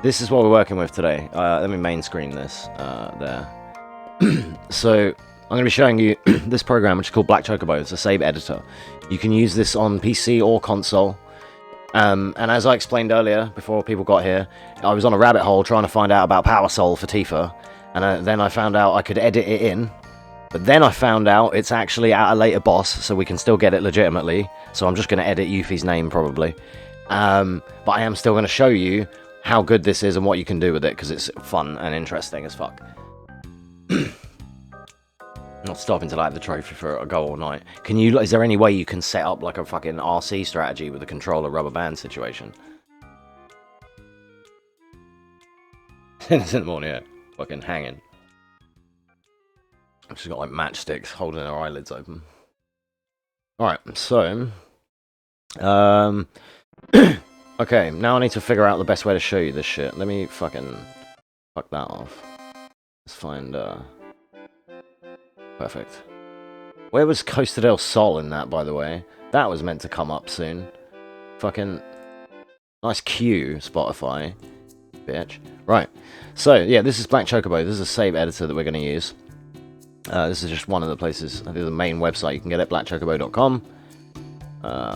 this is what we're working with today. Let me main screen this there. So I'm going to be showing you this program, which is called Black Chocobo. It's a save editor. You can use this on PC or console. And as I explained earlier, before people got here, I was on a rabbit hole trying to find out about Power Soul for Tifa, and then I found out I could edit it in. But then I found out it's actually at a later boss, so we can still get it legitimately. So I'm just going to edit Yuffie's name, probably. But I am still going to show you how good this is and what you can do with it, because it's fun and interesting as fuck. Not stopping to like the trophy for a go all night. Can you? Is there any way you can set up like a fucking RC strategy with a controller rubber band situation? It's in the morning, yeah. Fucking hanging. I've just got like matchsticks holding her eyelids open. Alright, so okay, now I need to figure out the best way to show you this shit. Let me fucking fuck that off. Let's find perfect. Where was Costa del Sol in that, by the way? That was meant to come up soon. Fucking nice cue, Spotify. Bitch. Right. So, yeah, this is Black Chocobo. This is a save editor that we're going to use. This is just one of the places, I think the main website you can get it, blackchocobo.com.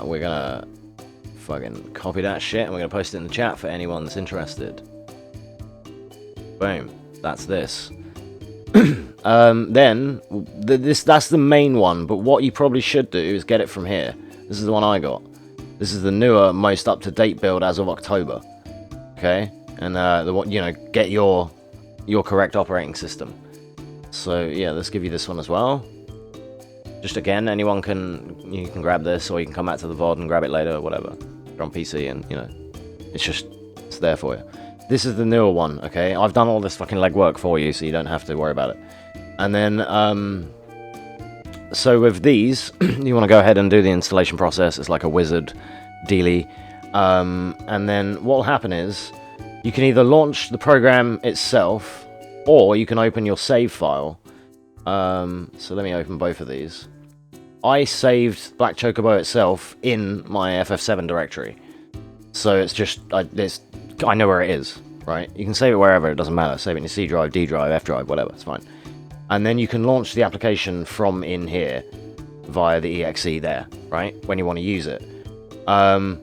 We're gonna fucking copy that shit and we're gonna post it in the chat for anyone that's interested. Boom. That's this. Then, that's the main one, but what you probably should do is get it from here. This is the one I got. This is the newer, most up-to-date build as of October. Okay? And, get your correct operating system. So yeah, let's give you this one as well. Just again, you can grab this, or you can come back to the VOD and grab it later, or whatever. You're on PC, and it's there for you. This is the newer one, okay? I've done all this fucking legwork for you, so you don't have to worry about it. And then, so with these, you want to go ahead and do the installation process. It's like a wizard dealy. And then what will happen is, you can either launch the program itself, or you can open your save file. So let me open both of these. I saved Black Chocobo itself in my FF7 directory. So it's just, I know where it is, right? You can save it wherever, it doesn't matter. Save it in your C drive, D drive, F drive, whatever, it's fine. And then you can launch the application from in here via the exe there, right? When you want to use it. And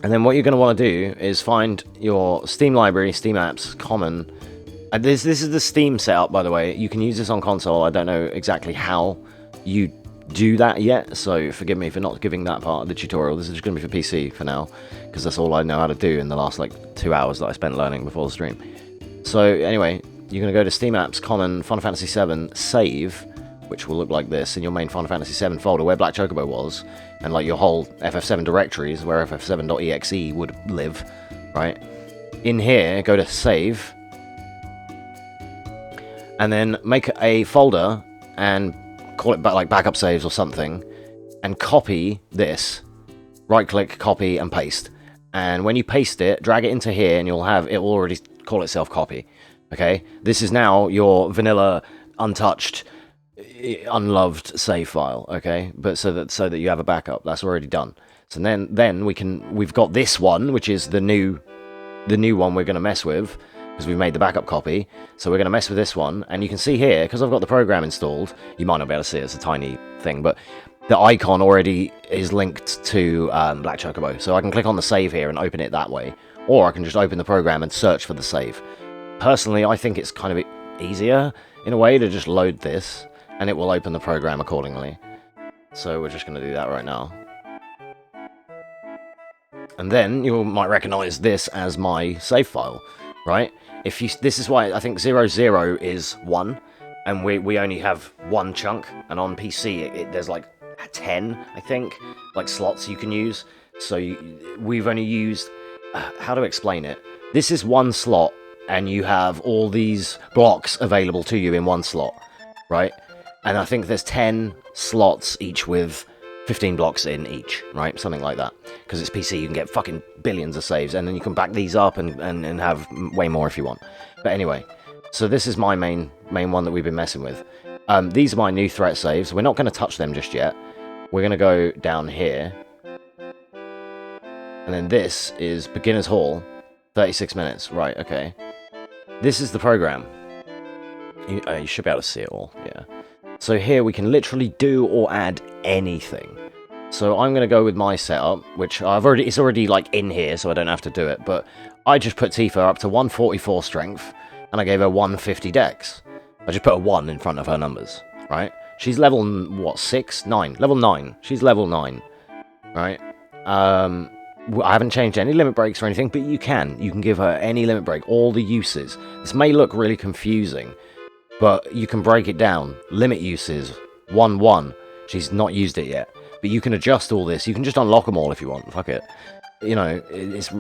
then what you're going to want to do is find your Steam library, Steam apps, common. This is the Steam setup, by the way. You can use this on console. I don't know exactly how you do that yet, so forgive me for not giving that part of the tutorial. This is just going to be for PC for now, because that's all I know how to do in the last, 2 hours that I spent learning before the stream. So, anyway, you're going to go to Steam Apps, Common, Final Fantasy 7, Save, which will look like this, in your main Final Fantasy 7 folder, where Black Chocobo was, and, your whole FF7 directories, where FF7.exe would live, right? In here, go to Save, and then make a folder and call it backup saves or something, and copy this. Right click, copy, and paste. And when you paste it, drag it into here, and it will already call itself copy. Okay? This is now your vanilla, untouched, unloved save file. Okay? But so that you have a backup. That's already done. So then we've got this one, which is the new one we're gonna mess with, because we've made the backup copy, so we're going to mess with this one, and you can see here, because I've got the program installed, you might not be able to see it, it's a tiny thing, but the icon already is linked to Black Chocobo, so I can click on the save here and open it that way, or I can just open the program and search for the save. Personally, I think it's kind of easier, in a way, to just load this, and it will open the program accordingly. So we're just going to do that right now. And then you might recognize this as my save file, right? This is why I think 00 is 1, and we only have one chunk, and on PC there's 10, I think, slots you can use. So we've only used, how to explain it? This is one slot, and you have all these blocks available to you in one slot, right? And I think there's 10 slots each with 15 blocks in each, right? Something like that. Because it's PC, you can get fucking billions of saves, and then you can back these up and have way more if you want. But anyway, so this is my main one that we've been messing with. These are my new threat saves. We're not going to touch them just yet. We're going to go down here. And then this is Beginner's Hall. 36 minutes. Right, okay. This is the program. You should be able to see it all, yeah. So here we can literally do or add anything. So I'm going to go with my setup, which it's already like in here, so I don't have to do it. But I just put Tifa up to 144 strength, and I gave her 150 dex. I just put a 1 in front of her numbers, right? She's level, what, 6? 9. Level 9. She's level 9, right? I haven't changed any limit breaks or anything, but you can. You can give her any limit break, all the uses. This may look really confusing, but you can break it down. Limit uses, 1-1. She's not used it yet. But you can adjust all this. You can just unlock them all if you want. Fuck it. You know,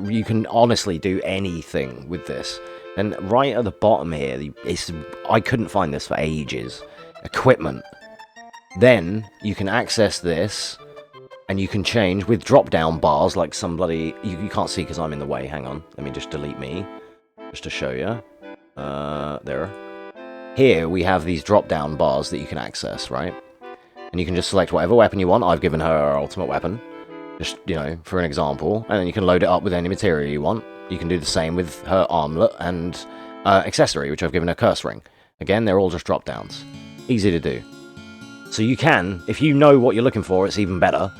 you can honestly do anything with this. And right at the bottom here, I couldn't find this for ages. Equipment. Then you can access this, and you can change with drop-down bars like some bloody... You can't see because I'm in the way. Hang on. Let me just delete me, just to show you. There. Here we have these drop-down bars that you can access, right? And you can just select whatever weapon you want. I've given her her ultimate weapon, just, you know, for an example. And then you can load it up with any material you want. You can do the same with her armlet and accessory, which I've given her curse ring. Again, they're all just drop-downs. Easy to do. So you can, if you know what you're looking for, it's even better.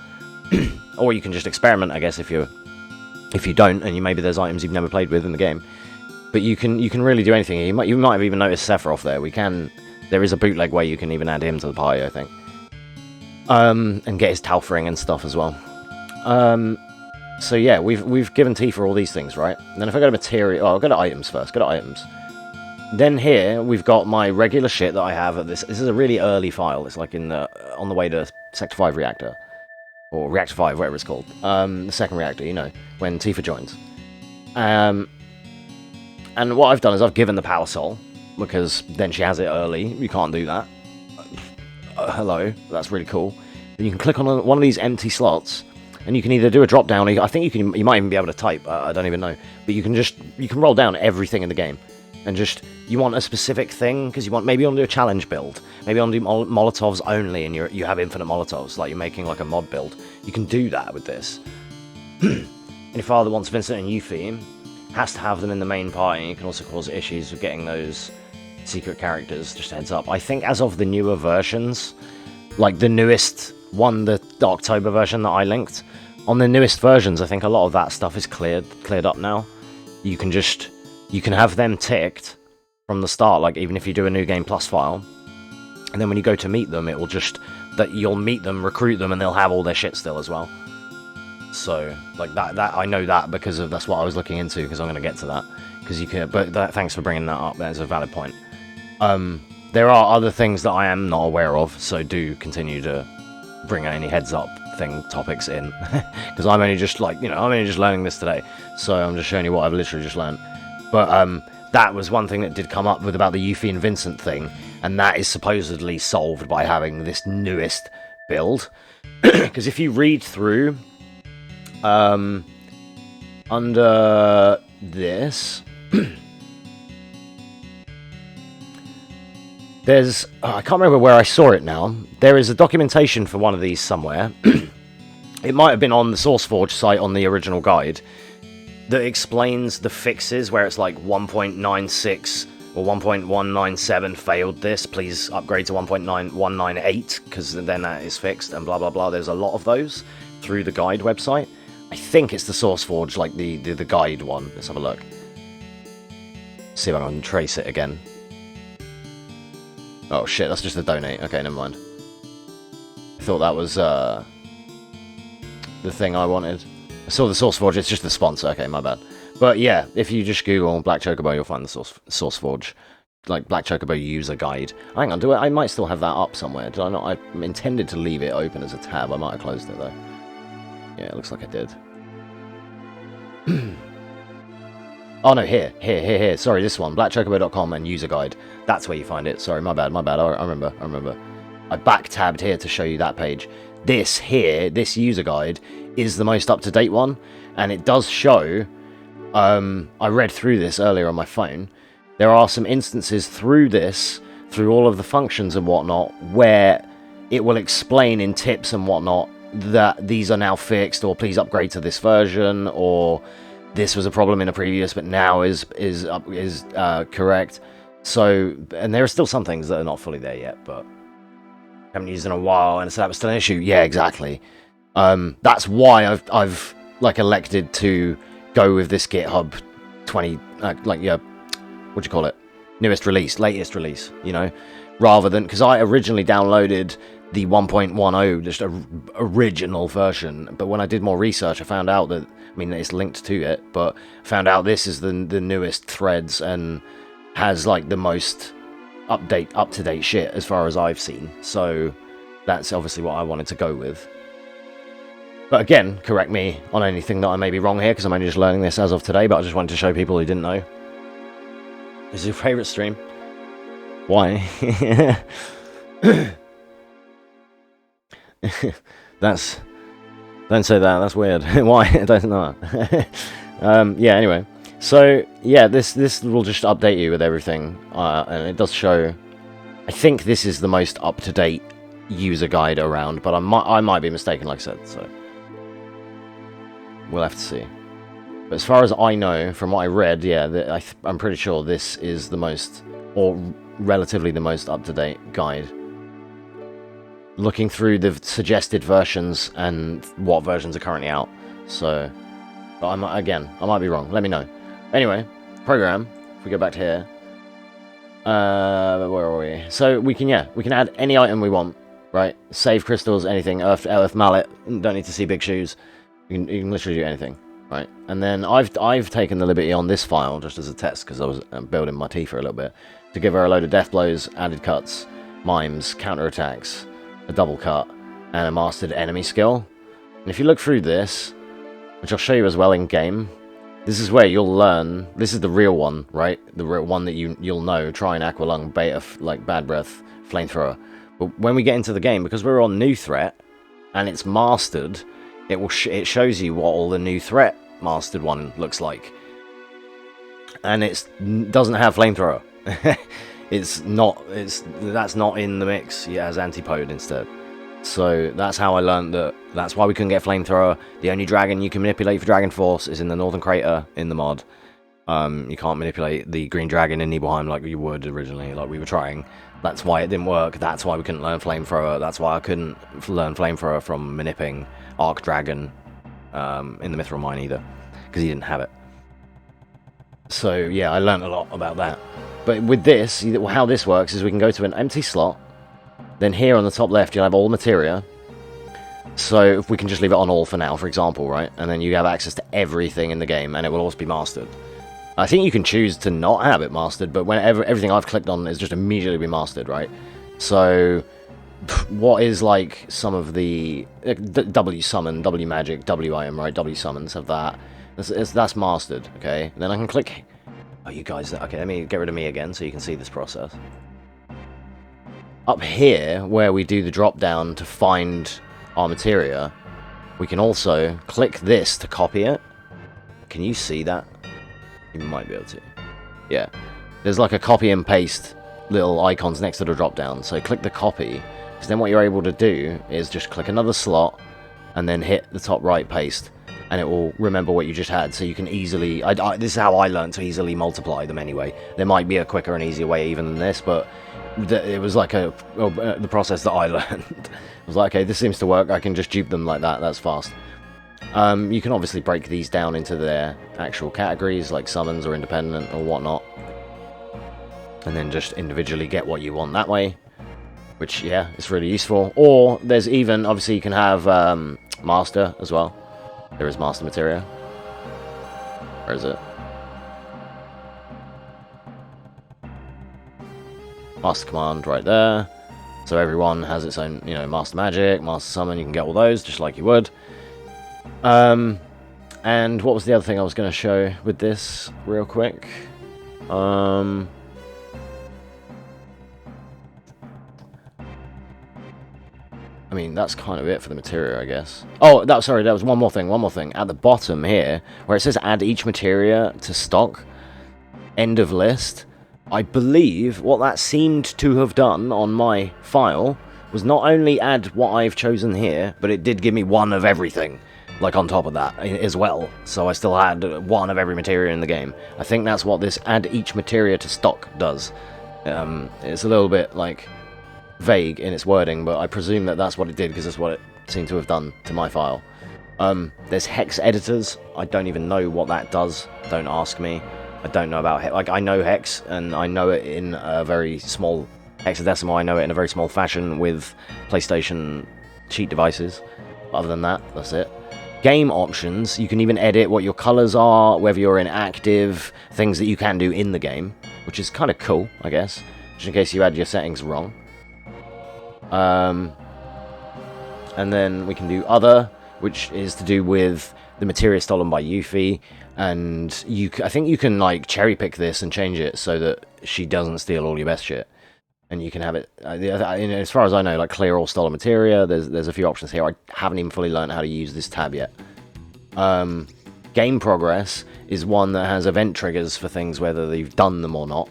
Or you can just experiment, I guess, if you don't, and maybe there's items you've never played with in the game. But you can really do anything. You might have even noticed Sephiroth there. There is a bootleg way you can even add him to the party, I think. And get his Talf ring and stuff as well. So yeah, we've given Tifa all these things, right? And then if I go to material... Oh, I'll go to items first. Go to items. Then here, we've got my regular shit that I have at this... This is a really early file. It's like on the way to Sector 5 reactor. Or Reactor 5, whatever it's called. The second reactor, you know, when Tifa joins. And what I've done is I've given the Power Soul, because then she has it early. You can't do that. Hello, that's really cool. Then you can click on one of these empty slots, and you can either do a drop down. I think you might even be able to type. I don't even know, but you can roll down everything in the game, and you want a specific thing because maybe you want to do a challenge build. Maybe you want to do Molotovs only, and you have infinite Molotovs, like you're making like a mod build. You can do that with this. Any file that wants Vincent and Yuffie has to have them in the main party. It can also cause issues with getting those secret characters, just a heads up. I think as of the newer versions, like the newest one, the October version that I linked, on the newest versions, I think a lot of that stuff is cleared up now. You can have them ticked from the start, like even if you do a New Game Plus file, and then when you go to meet them, it will that you'll meet them, recruit them, and they'll have all their shit still as well. So, like that I know that because that's what I was looking into, because I'm going to get to that. Because you can, thanks for bringing that up. That's a valid point. There are other things that I am not aware of, so do continue to bring any heads up topics in, because I'm only just learning this today, so I'm just showing you what I've literally just learned. But that was one thing that did come up with about the Yuffie and Vincent thing, and that is supposedly solved by having this newest build. Because if you read through under this, there's... I can't remember where I saw it now. There is a documentation for one of these somewhere. It might have been on the SourceForge site on the original guide that explains the fixes where it's like 1.96 or 1.197 failed this. Please upgrade to 1.9198 because then that is fixed and blah blah blah. There's a lot of those through the guide website. I think it's the SourceForge, like the guide one. Let's have a look. See if I can trace it again. Oh shit, that's just the donate. Okay, never mind. I thought that was the thing I wanted. I saw the SourceForge, it's just the sponsor. Okay, my bad. But yeah, if you just Google Black Chocobo, you'll find the SourceForge, like Black Chocobo user guide. Hang on, I might still have that up somewhere. Did I not? I intended to leave it open as a tab. I might have closed it though. Yeah, it looks like I did. Oh no, here. Sorry, this one, blackchocobo.com and user guide. That's where you find it. Sorry, my bad. I remember. I back-tabbed here to show you that page. This user guide, is the most up-to-date one, and it does show... I read through this earlier on my phone. There are some instances through all of the functions and whatnot, where it will explain in tips and whatnot that these are now fixed, or please upgrade to this version, or this was a problem in a previous, but now is correct. So, and there are still some things that are not fully there yet, but haven't used in a while, and so that was still an issue. Yeah, exactly. That's why I've like elected to go with this GitHub 20 what do you call it? Latest release, you know, rather than, because I originally downloaded the 1.10, just a original version, but when I did more research, I found out that, I mean, it's linked to it, but found out this is the newest threads and has like the most up-to-date shit as far as I've seen. So that's obviously what I wanted to go with. But again, correct me on anything that I may be wrong here, because I'm only just learning this as of today, but I just wanted to show people who didn't know. This is your favourite stream? Why? That's... Don't say that, that's weird. Why? I don't know. Yeah, anyway. So, yeah, this will just update you with everything. And it does show... I think this is the most up-to-date user guide around, but I might be mistaken, like I said, so... We'll have to see. But as far as I know, from what I read, yeah, I'm pretty sure this is the most, or relatively the most up-to-date guide. Looking through the suggested versions and what versions are currently out. So, but I might be wrong. Let me know. Anyway, program. If we go back to here, where are we? So we can add any item we want, right? Save crystals, anything. Earth mallet. Don't need to see big shoes. You can literally do anything. Right, and then I've taken the liberty on this file just as a test, because I was building my Tifa a little bit, to give her a load of death blows, added cuts, mimes, counterattacks, a double cut, and a mastered enemy skill. And if you look through this, which I'll show you as well in game, this is where you'll learn. This is the real one, right? The real one that you'll know. Trine, Aqualung, Beta, like Bad Breath, Flamethrower. But when we get into the game, because we're on new threat and it's mastered, it shows you what all the new threat mastered one looks like, and it doesn't have flamethrower. That's not in the mix. It has antipode instead. So that's how I learned that. That's why we couldn't get flamethrower. The only dragon you can manipulate for Dragon Force is in the Northern Crater in the mod. You can't manipulate the green dragon in Nibelheim like you would originally, like we were trying. That's why it didn't work. That's why we couldn't learn flamethrower. That's why I couldn't learn flamethrower from manipping Arc Dragon in the Mithril Mine either, because he didn't have it. So yeah, I learned a lot about that. But with this, how this works is we can go to an empty slot, then here on the top left you'll have all materia. So if we can just leave it on all for now, for example, right? And then you have access to everything in the game, and it will also be mastered. I think you can choose to not have it mastered, but whenever everything I've clicked on is just immediately be mastered, right? So what is like some of the W summon, W magic, W item, right? W summons have that. That's mastered, okay? And then I can click. Oh, you guys. Okay, let me get rid of me again so you can see this process. Up here, where we do the drop down to find our materia, we can also click this to copy it. Can you see that? You might be able to. Yeah. There's like a copy and paste little icons next to the drop down. So click the copy. Because then what you're able to do is just click another slot and then hit the top right paste, and it will remember what you just had, so you can easily... this is how I learned to easily multiply them anyway. There might be a quicker and easier way even than this, but it was like the process that I learned. I was like, okay, this seems to work, I can just dupe them like that, that's fast. You can obviously break these down into their actual categories, like summons or independent or whatnot, and then just individually get what you want that way. Which, yeah, it's really useful. Or, there's even, obviously, you can have Master as well. There is Master Materia. Where is it? Master Command right there. So everyone has its own, Master Magic, Master Summon. You can get all those, just like you would. And what was the other thing I was going to show with this, real quick? I mean, that's kind of it for the materia, I guess. Oh, sorry, that was one more thing. At the bottom here, where it says add each materia to stock, end of list, I believe what that seemed to have done on my file was not only add what I've chosen here, but it did give me one of everything. like on top of that as well. So I still had one of every materia in the game. I think that's what this add each materia to stock does. It's a little bit like vague in its wording, but I presume that that's what it did because that's what it seemed to have done to my file. There's hex editors. I don't even know what that does. Don't ask me. I don't know about hex. Like, I know hex, and I know it in a very small hexadecimal. I know it in a very small fashion with PlayStation cheat devices. Other than that, that's it. Game options, you can even edit what your colors are, whether you're in active, things that you can do in the game, which is kind of cool, I guess, just in case you had your settings wrong. And then we can do other, which is to do with the materia stolen by Yuffie, and I think you can like cherry pick this and change it so that she doesn't steal all your best shit. And you can have it, as far as I know, like clear all stolen materia. There's a few options here. I haven't even fully learned how to use this tab yet. Game progress is one that has event triggers for things, whether you've done them or not.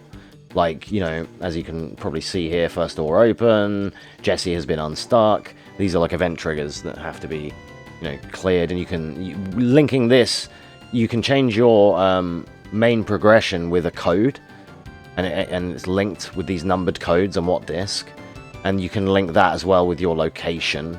Like, you know, as you can probably see here, first door open, Jessie has been unstuck. These are like event triggers that have to be, you know, cleared. And linking this, you can change your main progression with a code. And it's linked with these numbered codes on what disk, and you can link that as well with your location,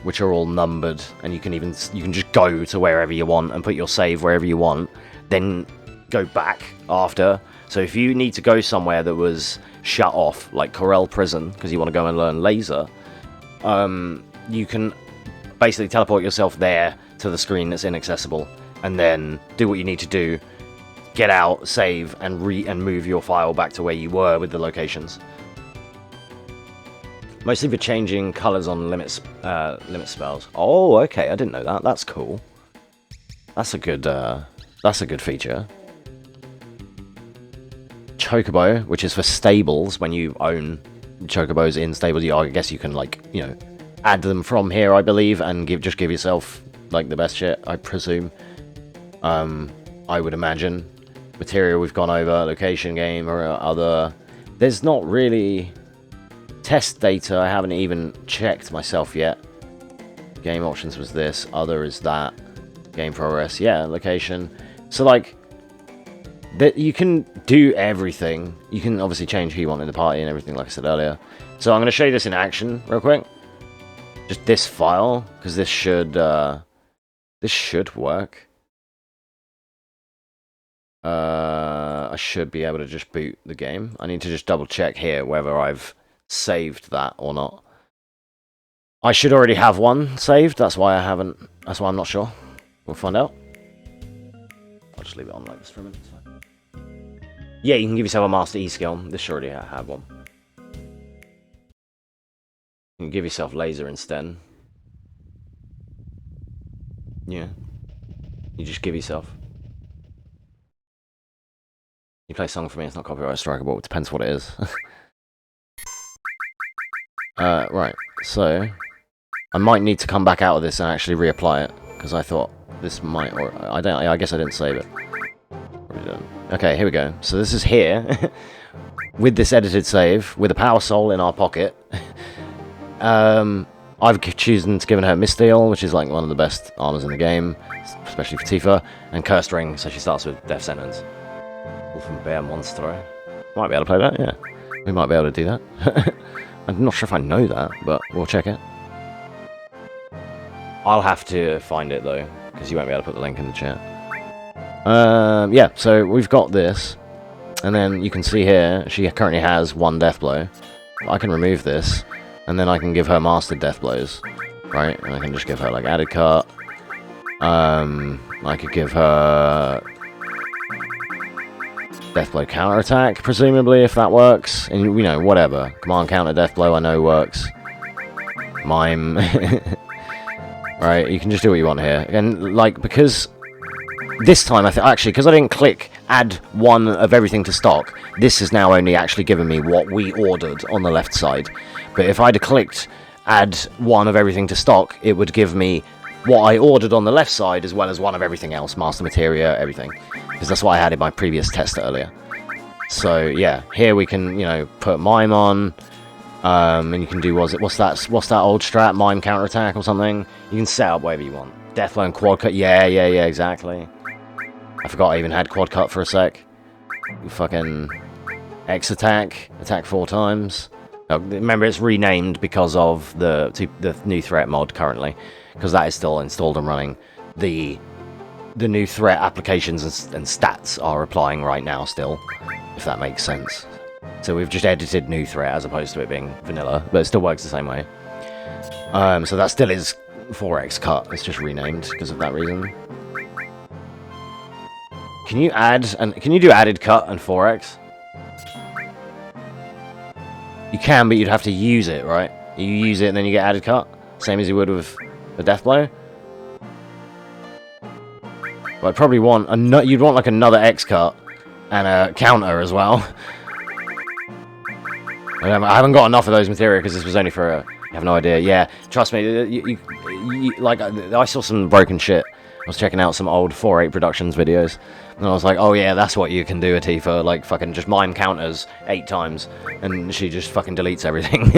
which are all numbered, and you can just go to wherever you want and put your save wherever you want, then go back after. So if you need to go somewhere that was shut off, like Corel Prison, because you want to go and learn laser, you can basically teleport yourself there to the screen that's inaccessible, and then do what you need to do. Get out, save, and move your file back to where you were with the locations. Mostly for changing colors on limit spells. Oh, okay, I didn't know that. That's cool. That's a good feature. Chocobo, which is for stables. When you own chocobos in stables, I guess you can, like, you know, add them from here, I believe, and just give yourself like the best shit, I presume. I would imagine. Material we've gone over, location game or other. There's not really test data. I haven't even checked myself yet. Game options was this, other is that. Game progress, yeah, location. So like, you can do everything. You can obviously change who you want in the party and everything, like I said earlier. So I'm going to show you this in action real quick. Just this file, because this should work. I should be able to just boot the game. I need to just double check here whether I've saved that or not. I should already have one saved, that's why I haven't. That's why I'm not sure. We'll find out. I'll just leave it on like this for a minute. Yeah, you can give yourself a Master E skill. This should already have one. You can give yourself laser instead. Yeah. You just give yourself. You play a song for me, it's not copyright strikeable, it depends what it is. Right, so I might need to come back out of this and actually reapply it, because I thought this might, or I guess I didn't save it. Probably didn't. Okay, here we go. So this is here, with this edited save, with a power soul in our pocket. I've chosen to give her Missteel, which is like one of the best armors in the game, especially for Tifa, and Cursed Ring, so she starts with Death Sentence. Wolf and Bear Monstro. Might be able to play that, yeah. We might be able to do that. I'm not sure if I know that, but we'll check it. I'll have to find it, though, because you won't be able to put the link in the chat. Yeah, so we've got this, and then you can see here, she currently has one death blow. I can remove this, and then I can give her mastered death blows, right? And I can just give her, like, added cut. I could give her death blow counterattack, presumably, if that works. And, you know, whatever. Command counter death blow, I know works. Mime. Right, you can just do what you want here. And, like, because this time, actually, because I didn't click add one of everything to stock, this has now only actually given me what we ordered on the left side. But if I'd have clicked add one of everything to stock, it would give me what I ordered on the left side, as well as one of everything else, master materia, everything. Because that's what I had in my previous test earlier. So, yeah, here we can, you know, put Mime on, And you can do, what's that old strat, mime counterattack or something? You can set up whatever you want. Deathblow and quad cut, yeah, exactly. I forgot I even had quad cut for a sec. You fucking X attack 4 times. Oh, remember, it's renamed because of the new threat mod currently, because that is still installed and running. The new threat applications and stats are applying right now still, if that makes sense. So we've just edited new threat as opposed to it being vanilla, but it still works the same way. So that still is 4x cut. It's just renamed because of that reason. Can you do added cut and 4x? You can, but you'd have to use it, right? You use it and then you get added cut, same as you would with the Deathblow. But I'd probably want you'd want like another X cut and a counter as well. I haven't got enough of those material because this was only for a... You have no idea. Yeah, trust me. Like, I saw some broken shit. I was checking out some old 4.8 Productions videos, and I was like, oh yeah, that's what you can do, Atifa. Like, fucking just mime counters 8 times, and she just fucking deletes everything.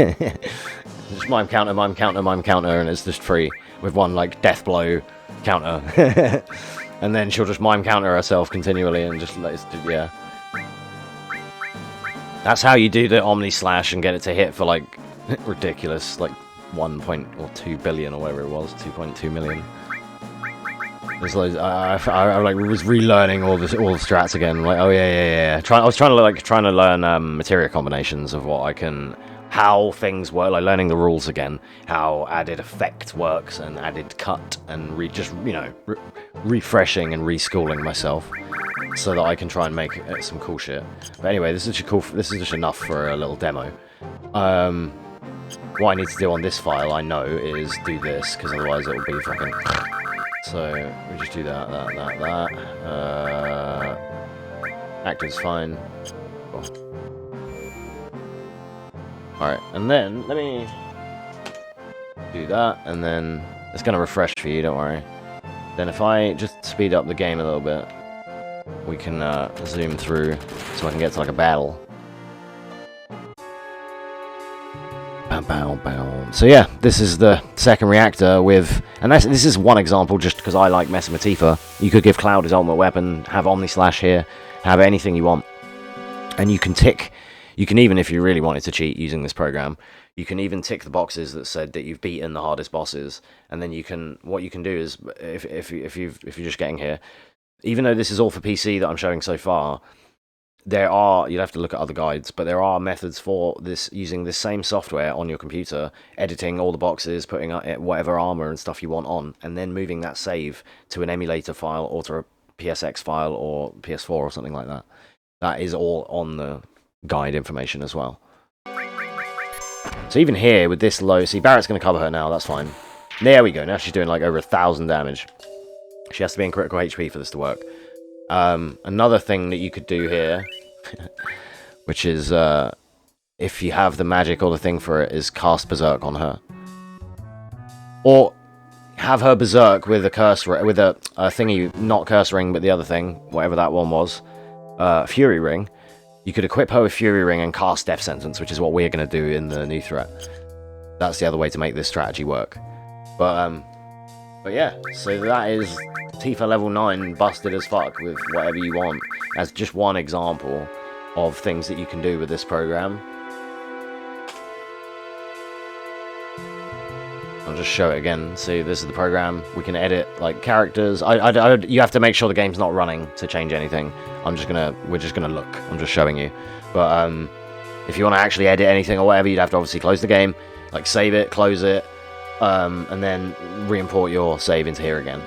Just mime counter, and it's just free with one, like, death blow counter. And then she'll just mime counter herself continually and just, like, yeah. That's how you do the Omni Slash and get it to hit for, like, ridiculous, like, 2 billion or whatever it was, 2.2 million. There's loads, I like was relearning all the strats again. Like, oh yeah. I was trying to learn materia combinations of what I can, how things work, like learning the rules again, how added effect works and added cut, and just refreshing and reschooling myself so that I can try and make some cool shit. But anyway, this is just enough for a little demo. What I need to do on this file, I know, is do this, because otherwise it will be fucking... So, we just do that. Active's fine. Cool. Alright, and then, let me do that, and then it's going to refresh for you, don't worry. Then if I just speed up the game a little bit, we can zoom through so I can get to like a battle. So yeah, this is the second reactor with, and this is one example just because I like messing with Tifa. You could give Cloud his ultimate weapon, have Omni Slash here, have anything you want, and you can even, if you really wanted to cheat using this program, you can even tick the boxes that said that you've beaten the hardest bosses, and then what you can do is, if you're just getting here, even though this is all for PC that I'm showing so far, you'd have to look at other guides, but there are methods for this using this same software on your computer, editing all the boxes, putting whatever armor and stuff you want on, and then moving that save to an emulator file or to a PSX file or PS4 or something like that. That is all on the guide information as well. So even here with this low, see, Barrett's going to cover her now, that's fine. There we go, now she's doing like over 1,000 damage. She has to be in critical HP for this to work. Another thing that you could do here, which is, if you have the magic or the thing for it, is cast Berserk on her. Or have her Berserk with a curse, with a thingy, not curse ring, but the other thing, whatever that one was, Fury Ring. You could equip her with Fury Ring and cast Death Sentence, which is what we're going to do in the new threat. That's the other way to make this strategy work. But yeah, so that is Tifa level 9 busted as fuck with whatever you want, as just one example of things that you can do with this program. I'll just show it again. See, this is the program. We can edit like characters. You have to make sure the game's not running to change anything. We're just gonna look. I'm just showing you. But if you want to actually edit anything or whatever, you'd have to obviously close the game, like save it, close it, and then re-import your save into here again,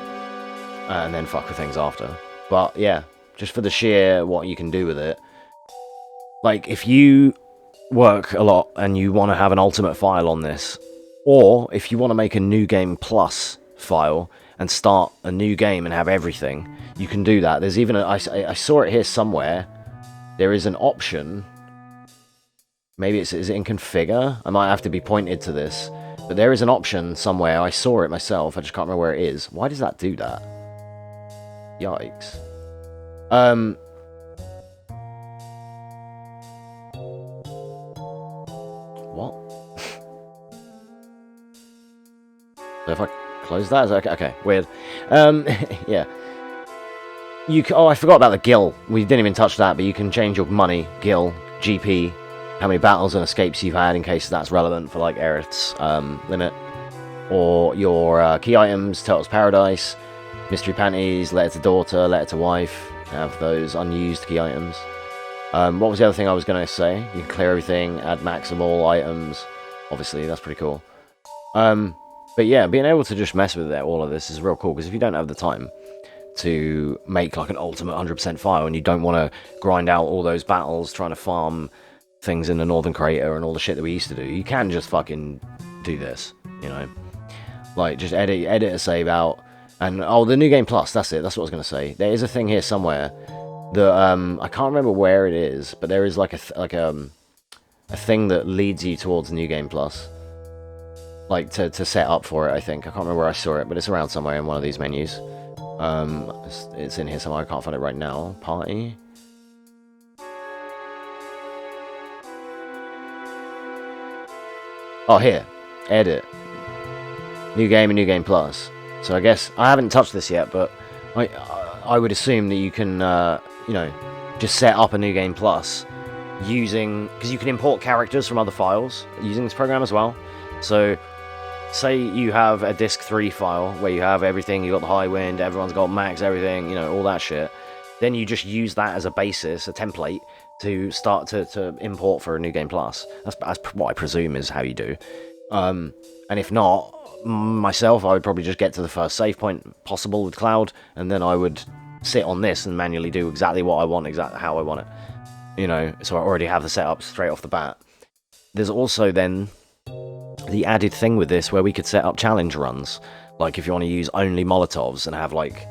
and then fuck with things after. But yeah, just for the sheer what you can do with it. Like if you work a lot and you want to have an ultimate file on this, or if you want to make a new game plus file and start a new game and have everything, you can do that. There's even I saw it here somewhere. There is an option. Maybe is it in configure? I might have to be pointed to this. But there is an option somewhere. I saw it myself. I just can't remember where it is. Why does that do that? Yikes. What? close that. Okay, okay, weird. Yeah. Oh, I forgot about the gil. We didn't even touch that, but you can change your money, gil, GP, how many battles and escapes you've had in case that's relevant for like Aerith's limit. Or your key items, Turtle's Paradise, Mystery Panties, Letter to Daughter, Letter to Wife. Have those unused key items. What was the other thing I was going to say? You can clear everything, add maximal items. Obviously, that's pretty cool. But yeah, being able to just mess with all of this is real cool, because if you don't have the time to make like an ultimate 100% file and you don't want to grind out all those battles trying to farm things in the Northern Crater and all the shit that we used to do, you can just fucking do this, you know? Like, just edit a save out. And, oh, the New Game Plus, that's it, that's what I was going to say. There is a thing here somewhere that, I can't remember where it is, but there is like a thing that leads you towards New Game Plus. Like, to set up for it, I think. I can't remember where I saw it, but it's around somewhere in one of these menus. It's in here somewhere, I can't find it right now. Party. Oh, here. Edit. New game and New Game Plus. So I guess, I haven't touched this yet, but I would assume that you can, you know, just set up a New Game Plus using, because you can import characters from other files using this program as well. So, say you have a Disk 3 file where you have everything, you got the high wind, everyone's got max, everything, you know, all that shit. Then you just use that as a basis, a template, to start to import for a New Game Plus. That's what I presume is how you do. And if not, myself, I would probably just get to the first save point possible with Cloud, and then I would sit on this and manually do exactly what I want, exactly how I want it. You know, so I already have the setup straight off the bat. There's also then the added thing with this where we could set up challenge runs. Like if you want to use only Molotovs and have like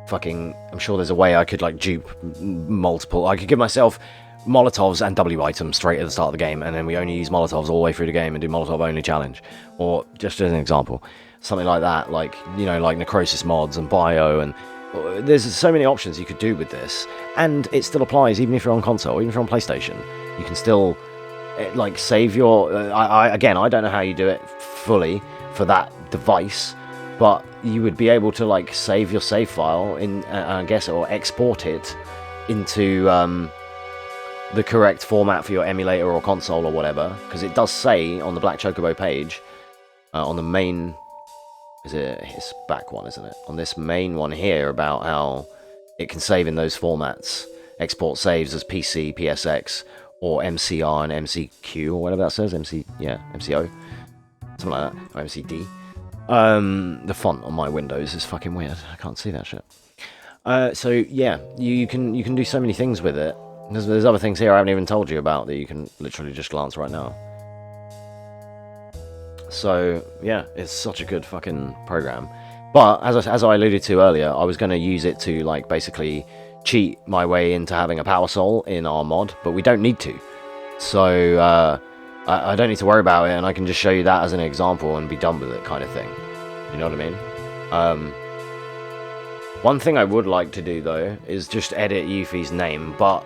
fucking, I'm sure there's a way I could like dupe multiple, I could give myself Molotovs and W items straight at the start of the game, and then we only use Molotovs all the way through the game and do Molotov only challenge. Or just as an example, something like that, like, you know, like Necrosis mods and Bio, and there's so many options you could do with this, and it still applies even if you're on console, even if you're on PlayStation. You can still like save your again, I don't know how you do it fully for that device, but you would be able to like save your save file in I guess, or export it into the correct format for your emulator or console or whatever, because it does say on the Black Chocobo page, on the main, it's back one, isn't it? On this main one here, about how it can save in those formats, export saves as PC, PSX, or MCR and MCQ, or whatever that says, MCO, something like that, or MCD. The font on my Windows is fucking weird, I can't see that shit. So yeah, you can do so many things with it. There's other things here I haven't even told you about that you can literally just glance right now. So yeah, it's such a good fucking program. But as I alluded to earlier, I was going to use it to like basically cheat my way into having a power soul in our mod, but we don't need to. So I don't need to worry about it, and I can just show you that as an example and be done with it, kind of thing. You know what I mean? One thing I would like to do though is just edit Yuffie's name, but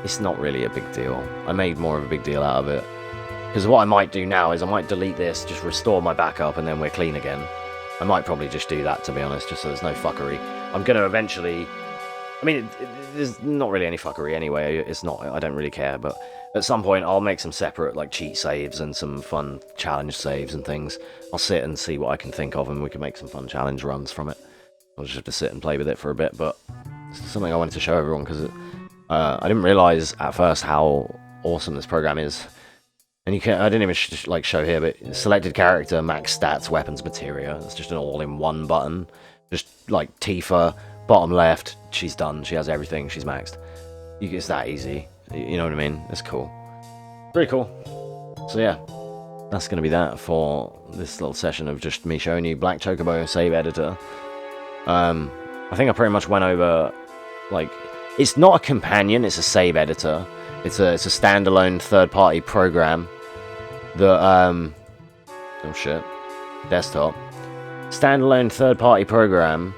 it's not really a big deal. I made more of a big deal out of it. Because what I might do now is I might delete this, just restore my backup, and then we're clean again. I might probably just do that, to be honest, just so there's no fuckery. I'm going to eventually... I mean, there's not really any fuckery anyway. It's not, I don't really care, but at some point I'll make some separate like cheat saves and some fun challenge saves and things. I'll sit and see what I can think of, and we can make some fun challenge runs from it. I'll just have to sit and play with it for a bit, but it's something I wanted to show everyone, because I didn't realise at first how awesome this program is. And you can, I didn't even like show here, but selected character, max stats, weapons, materia. It's just an all-in-one button. Just like Tifa, bottom left, she's done. She has everything. She's maxed. It's that easy. You know what I mean? It's cool. Pretty cool. So yeah, that's going to be that for this little session of just me showing you Black Chocobo Save Editor. I think I pretty much went over, like, it's not a companion, it's a save editor. It's a standalone third-party program that, oh shit, desktop. Standalone third-party program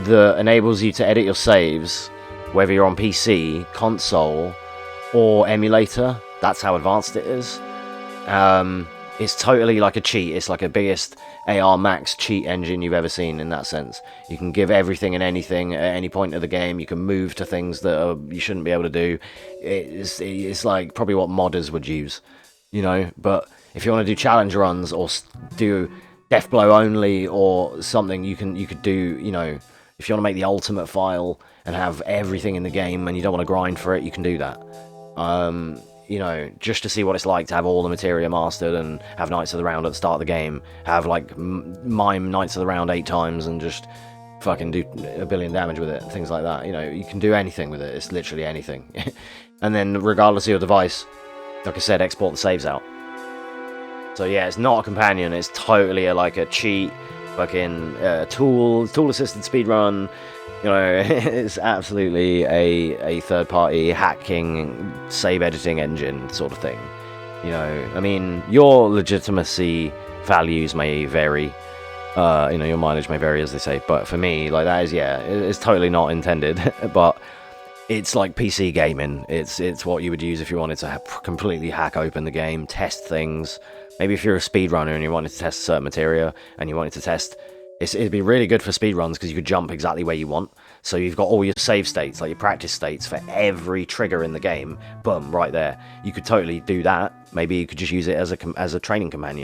that enables you to edit your saves, whether you're on PC, console, or emulator. That's how advanced it is. It's totally like a cheat. It's like a biggest AR Max cheat engine you've ever seen in that sense. You can give everything and anything at any point of the game. You can move to things that you shouldn't be able to do. It's like probably what modders would use, you know. But if you want to do challenge runs or do death blow only or something, you could do, you know, if you want to make the ultimate file and have everything in the game and you don't want to grind for it, you can do that. You know, just to see what it's like to have all the materia mastered and have Knights of the Round at the start of the game, have like mime Knights of the Round 8 times and just fucking do a billion damage with it, things like that. You know, you can do anything with it. It's literally anything. And then regardless of your device, like I said, export the saves out. So yeah, it's not a companion. It's totally like a cheat, fucking tool assisted speedrun. You know, it's absolutely a third-party hacking, save editing engine sort of thing. You know, I mean, your legitimacy values may vary. You know, your mileage may vary, as they say. But for me, like, that is, yeah, it's totally not intended. But it's like PC gaming. It's what you would use if you wanted to completely hack open the game, test things. Maybe if you're a speedrunner and you wanted to test certain materia and you wanted to test... It'd be really good for speedruns because you could jump exactly where you want. So you've got all your save states, like your practice states for every trigger in the game. Boom, right there. You could totally do that. Maybe you could just use it as a training companion.